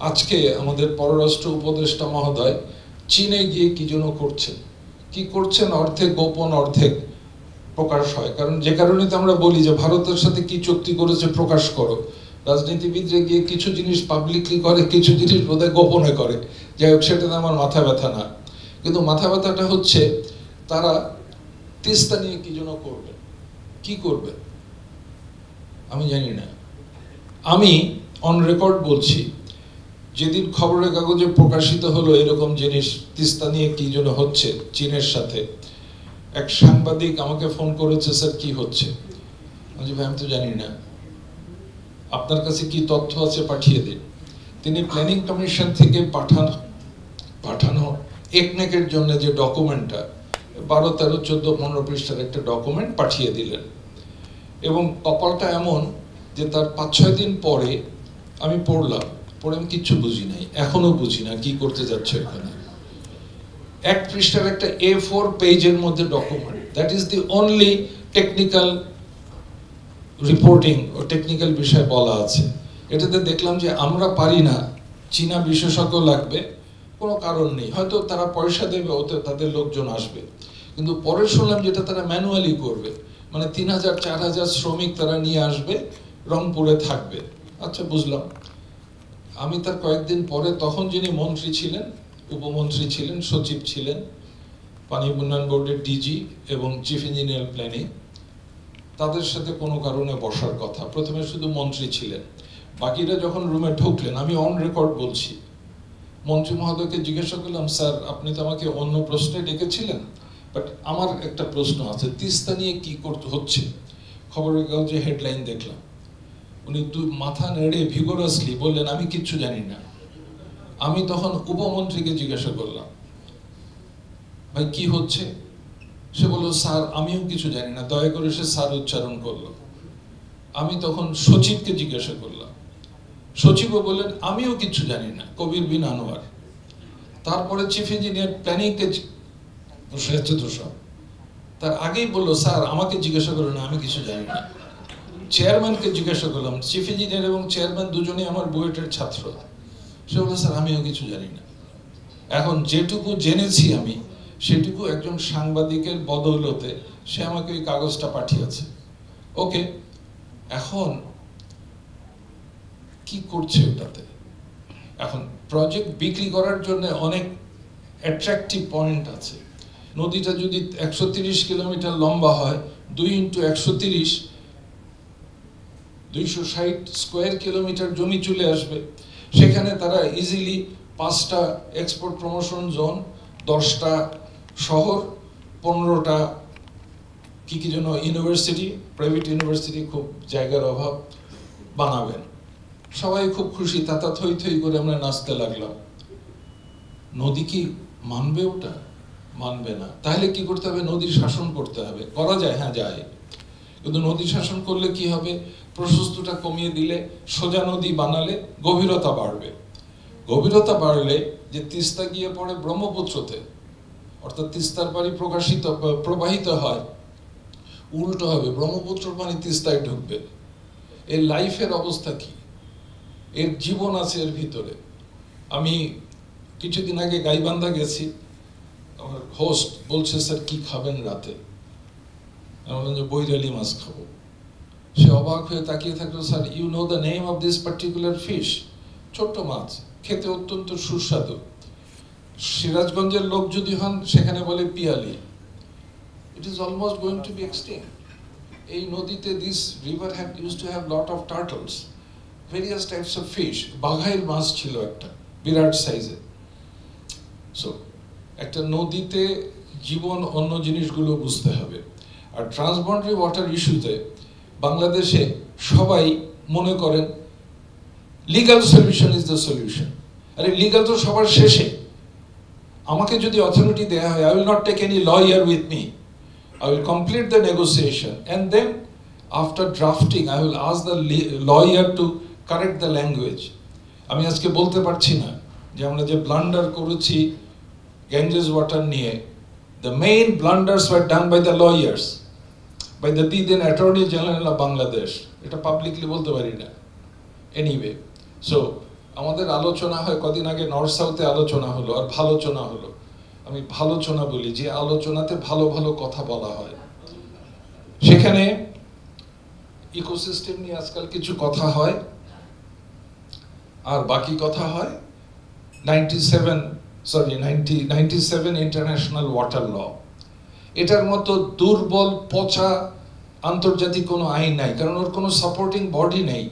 আজকে আমাদের পররাষ্ট্র উপদেষ্টা মহোদয় চীনে গিয়ে কি যেন করছেন অর্ধেক গোপন অর্ধেক প্রকাশ হয়, কারণ যে কারণে তো আমরা বলি যে ভারতের সাথে কি চুক্তি করেছে প্রকাশ করো। রাজনীতিবিদরা গিয়ে কিছু জিনিস পাবলিকলি করে, কিছু জিনিস বোধহয় গোপনে করে। যাই হোক, সেটাতে আমার মাথা ব্যথা না, কিন্তু মাথা ব্যথাটা হচ্ছে তারা তিস্তা নিয়ে কি যেন করবে আমি জানি না। আমি অন রেকর্ড বলছি, যেদিন খবরের কাগজে প্রকাশিত হলো এরকম জিনিস তিস্তা নিয়ে কি যেন হচ্ছে চীনের সাথে, এক সাংবাদিক আমাকে ফোন করেছে, স্যার কি হচ্ছে? আমি ভাই আমি তো জানি না, আপনার কাছে কি তথ্য আছে পাঠিয়ে দিন। তিনি প্ল্যানিং কমিশন থেকে পাঠানো একনেকের জন্য যে ডকুমেন্টটা 12, 13, 14, 15 পৃষ্ঠার একটা ডকুমেন্ট পাঠিয়ে দিলেন, এবং কপালটা এমন যে তার 5-6 দিন পরে আমি পড়ে আমি কিচ্ছু বুঝি নাই, এখনো বুঝি না কি করতে যাচ্ছে এখানে। 1 পৃষ্ঠার একটা A4 পেজের মধ্যে document, that is the only technical reporting ও টেকনিক্যাল বিষয় বলা আছে। এটাতে দেখলাম যে আমরা পারি না, চীনা বিশেষজ্ঞ লাগবে, কোনো কারণ নেই, হয়তো তারা পয়সা দেবে, ওতে তাদের লোকজন আসবে। কিন্তু পরে শুনলাম যেটা তারা ম্যানুয়ালি করবে, মানে 3000-4000 শ্রমিক তারা নিয়ে আসবে, রংপুরে থাকবে। আচ্ছা, বুঝলাম। আমি তার কয়েকদিন পরে, তখন যিনি মন্ত্রী ছিলেন, উপমন্ত্রী ছিলেন, সচিব ছিলেন, পানি উন্নয়ন বোর্ডের ডিজি এবং চিফ ইঞ্জিনিয়ার প্ল্যানিং, তাদের সাথে কোনো কারণে বসার কথা। প্রথমে শুধু মন্ত্রী ছিলেন, বাকিরা যখন রুমে ঢুকলেন, আমি অন রেকর্ড বলছি, মন্ত্রী মহোদয়কে জিজ্ঞাসা করলাম, স্যার আপনি তো আমাকে অন্য প্রশ্নে ডেকেছিলেন, বাট আমার একটা প্রশ্ন আছে, তিস্তা নিয়ে কি হচ্ছে? খবরের কাগজে হেডলাইন দেখলাম। উনি মাথা নেড়ে ভিগোরাসলি বললেন, আমি কিচ্ছু জানি না। আমি তখন উপমন্ত্রীকে জিজ্ঞাসা করলাম, ভাই কি হচ্ছে? সে বলল, স্যার আমিও কিছু জানি না। দয়া করে সে স্যার উচ্চারণ করলো। আমি তখন সচিবকে জিজ্ঞাসা করলাম, সচিবও বললেন আমিও কিছু জানি না, কবির বিন আনোয়ার। তারপরে চিফ ইঞ্জিনিয়ার প্ল্যানিংকে বসে আছে তো সব, তার আগেই বললো, স্যার আমাকে জিজ্ঞাসা করলো না, আমি কিছু জানি না। চেয়ারম্যানকে জিজ্ঞাসা করলাম, চিফ ইঞ্জিনিয়ার এবং চেয়ারম্যান দুজনেই আমার বুয়েটের ছাত্র। সে বললো, স্যার আমিও কিছু জানি না। এখন যেটুকু জেনেছি আমি, সেটুকু একজন সাংবাদিকের বদৌলতে সে আমাকে ওই কাগজটা পাঠিয়েছে। ওকে, এখন কি করছে ওটাতে? এখন প্রজেক্ট বিক্রি করার জন্য অনেক অ্যাট্রাকটিভ পয়েন্ট আছে। নদীটা যদি 130 কিলোমিটার লম্বা হয়, 2 × 130, 260 স্কোয়ার কিলোমিটার জমি চলে আসবে। সেখানে তারা ইজিলি 5টা এক্সপোর্ট প্রমোশন জোন, 10টা শহর, 15টা কি যেন ইউনিভার্সিটি, প্রাইভেট ইউনিভার্সিটি, খুব জায়গার অভাব, বানাবেন। সবাই খুব খুশি, তাতা থই থই করে আমরা নাচতে লাগলাম। নদী কি মানবে? ওটা মানবে না। তাহলে কি করতে হবে? নদী শাসন করতে হবে। করা যায়? হ্যাঁ যায়, কিন্তু নদী শাসন করলে কি হবে? প্রশস্তটা কমিয়ে দিলে, সোজা নদী বানালে গভীরতা বাড়বে। গভীরতা বাড়লে যে তিস্তা গিয়ে পড়ে ব্রহ্মপুত্রতে, অর্থাৎ তিস্তার পানি প্রবাহিত হয়, উল্টো হবে, ব্রহ্মপুত্রের পানি তিস্তায় ঢুকবে। এর লাইফের অবস্থা কি? এর জীবন আছে এর ভিতরে। আমি কিছুদিন আগে গাইবান্ধা গেছি, আমার হোস্ট বলছে, স্যার কি খাবেন রাতে? আমি বললাম যে বৈরালি মাছ খাবো। সে অবাক হয়ে তাকিয়ে থাকলো, sir you know the name of this particular fish? ছোট্ট মাছ, খেতে অত্যন্ত সুস্বাদু। সিরাজগঞ্জের লোক যদি হন, সেখানে বলে Piyali. It is almost going to be extinct. এই নদীতে, this river had used to have lot of turtles, various types of fish. বাঘাইল মাছ ছিল একটা, বিরাট সাইজের। সো একটা নদীতে জীবন, অন্য জিনিসগুলো বুঝতে হবে। আর ট্রান্সবন্ডারি ওয়াটার ইস্যুতে বাংলাদেশে সবাই মনে করেন legal solution is the solution. আরে লিগ্যাল তো সবার শেষে। আমাকে যদি অথরিটি দেওয়া হয়, I will not take any lawyer with me. I will complete the negotiation, and then after drafting I will ask the lawyer to correct the language. আমি আজকে বলতে পারছি না যে আমরা যে ব্লান্ডার করেছি গ্যাঞ্জেস ওয়াটার নিয়ে, the main blunders were done by the lawyers, by the then Attorney General of Bangladesh. এটা পাবলিকলি বলতে পারি না। Anyway, so আমাদের আলোচনা হয়, কদিন আগে নর্থ সাউথে আলোচনা হলো আর ভালোচনা হলো। আমি ভালোচনা বলি, যে আলোচনাতে ভালো ভালো কথা বলা হয়। সেখানে ইকোসিস্টেম নিয়ে আজকাল কিছু কথা হয়, আর বাকি কথা হয় 97 ইন্টারন্যাশনাল ওয়াটার ল। এটার মতো দুর্বল পচা আন্তর্জাতিক কোনো আইন নাই, কারণ ওর কোনো সাপোর্টিং বডি নেই।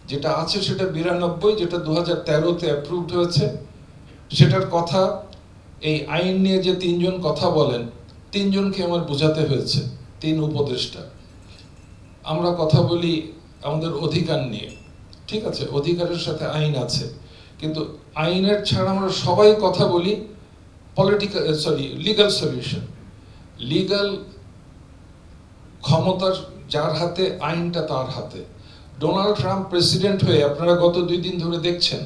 যেটা আছে সেটা 92, যেটা 2013-তে অ্যাপ্রুভড হয়েছে। সেটার কথা, এই আইন নিয়ে যে তিনজন কথা বলেন, তিনজনকে আমার বোঝাতে হয়েছে, 3 উপদেষ্টা। আমরা কথা বলি আমাদের অধিকার নিয়ে, ঠিক আছে, অধিকারের সাথে আইন আছে, কিন্তু আইনের ছাড়া আমরা সবাই কথা বলি লিগ্যাল সলিউশন। লিগ্যাল ক্ষমতার যার হাতে, আইনটা তার হাতে। ডোনাল্ড ট্রাম্প প্রেসিডেন্ট হয়ে আপনারা গত 2 দিন ধরে দেখছেন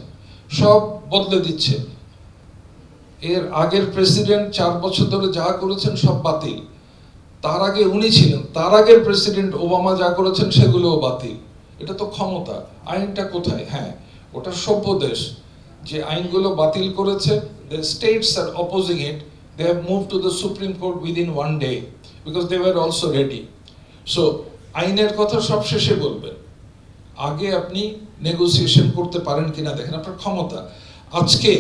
সব বদলে দিচ্ছে। এর আগের প্রেসিডেন্ট 4 বছর ধরে যা করেছেন সব বাতিল। তার আগে উনি ছিলেন, তার আগের প্রেসিডেন্ট ওবামা যা করেছেন সেগুলোও বাতিল। এটা তো ক্ষমতা। আইনটা কোথায়? হ্যাঁ, ওটা সভ্য দেশ যে আইনগুলো বাতিল করেছে, the states are opposing it. They have moved to the Supreme Court within 1 day because they were also ready. So আইনের কথা সব শেষে বলবেন, আগে আপনি নেগোসিয়েশন করতে পারেন কিনা দেখেন, আপনার ক্ষমতা। আজকে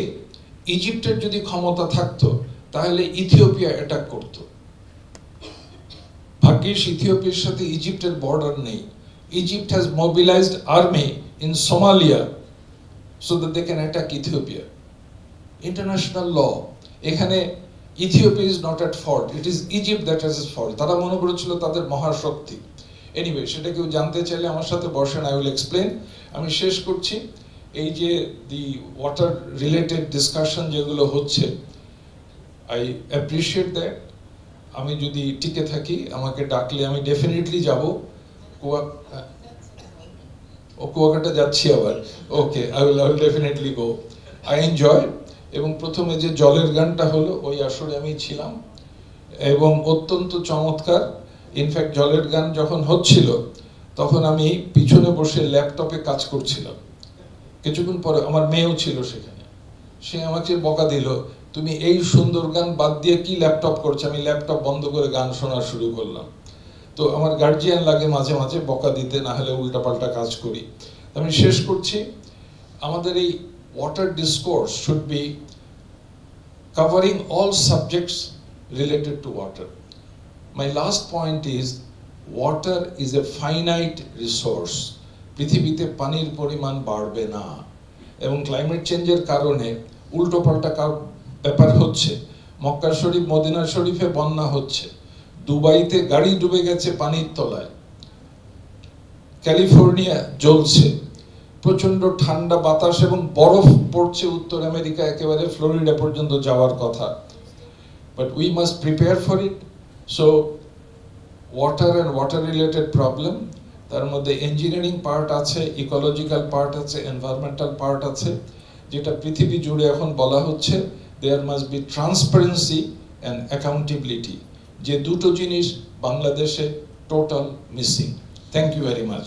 ইজিপ্টের যদি ক্ষমতা থাকতো তাহলে ইথিওপিয়া অ্যাটাক করত। ভাগ্যিস ইথিওপিয়ার সাথে ইজিপ্টের বর্ডার নেই। Egypt has mobilized army in Somalia so that they can attack Ethiopia. International law. এখানে Ethiopia is not at fault. It is Egypt that has its fault. তারা মনে করেছিল তাদের মহাশক্তি। এনিওয়ে, সেটা কেউ জানতে চাইলে আমার সাথে বসেন, আই উইল এক্সপ্লেন। আমি শেষ করছি। এই যে দি ওয়াটার রিলেটেড ডিসকাশন যেগুলো হচ্ছে, আই অ্যাপ্রিশিয়েট দ্যাট। আমি যদি টিকে থাকি, আমাকে ডাকলে আমি ডেফিনেটলি যাব। কুয়াকাটা যাচ্ছি আবার। Okay, I will definitely go. I enjoy. এবং প্রথমে যে জলের গানটা হলো, ওই আসরে আমি ছিলাম এবং অত্যন্ত চমৎকার। ইনফ্যাক্ট জলের গান যখন হচ্ছিল তখন আমি পিছনে বসে ল্যাপটপে কাজ করছিলাম। কিছুক্ষণ পরে আমার মেয়েও ছিল সেখানে, সে আমাকে বকা দিল, তুমি এই সুন্দর গান বাদ দিয়ে কি ল্যাপটপ করছো? আমি ল্যাপটপ বন্ধ করে গান শোনা শুরু করলাম। তো আমার গার্জিয়ান লাগে মাঝে মাঝে বকা দিতে, না হলে উল্টাপাল্টা কাজ করি। আমি শেষ করছি, আমাদের এই water discourse should be covering all subjects related to water. My last point is, water is a finite resource. পৃথিবীতে পানির পরিমাণ বাড়বে না, এবং ক্লাইমেট চেঞ্জের কারণে উল্টোপাল্টা ব্যাপার হচ্ছে। মক্কা শরীফ, মদিনা শরীফে বন্যা হচ্ছে, দুবাইতে গাড়ি ডুবে গেছে পানির তলায়, ক্যালিফোর্নিয়া জ্বলছে, প্রচন্ড ঠান্ডা বাতাস এবং বরফ পড়ছে উত্তর আমেরিকা, একেবারে ফ্লোরিডা পর্যন্ত যাওয়ার কথা। But we must prepare for it. So water and water related problem, তার মধ্যে ইঞ্জিনিয়ারিং পার্ট আছে, ইকোলজিক্যাল পার্ট আছে, এনভায়রনমেন্টাল পার্ট আছে, যেটা পৃথিবী জুড়ে এখন বলা হচ্ছে there must be transparency and accountability. যে দুটো জিনিস বাংলাদেশে total missing. Thank you very much.